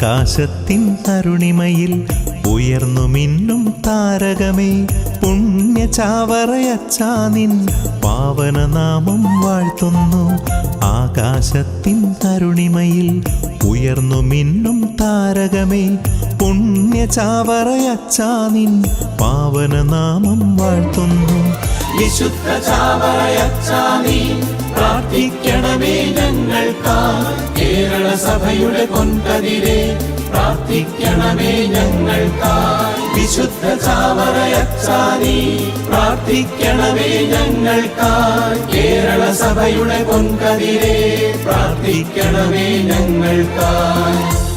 ആകാശത്തിൻ അരുണിമയിൽ ഉയർന്നു മിന്നും താരകമേ, പുണ്യ ചാവറയച്ചാ നിൻ പാവനനാമം വാഴ്ത്തുന്നു. ആകാശത്തിൻ അരുണിമയിൽ ഉയർന്നു മിന്നും താരകമേ, പുണ്യ ചാവറയച്ചാ നിൻ പാവനനാമം വാഴ്ത്തുന്നു. വിശുദ്ധ ചാവറയച്ചാ നീ പ്രാർത്ഥിക്കണമേ ഞങ്ങൾക്കായി. കേരള സഭയുടെ പൊൻകതിരെ പ്രാർത്ഥിക്കണമേ ഞങ്ങൾക്കായി. വിശുദ്ധ ചാവറയച്ചാ നീ പ്രാർത്ഥിക്കണമേ ഞങ്ങൾക്കായി. കേരള സഭയുടെ പൊൻകതിരെ പ്രാർത്ഥിക്കണമേ ഞങ്ങൾക്കായി.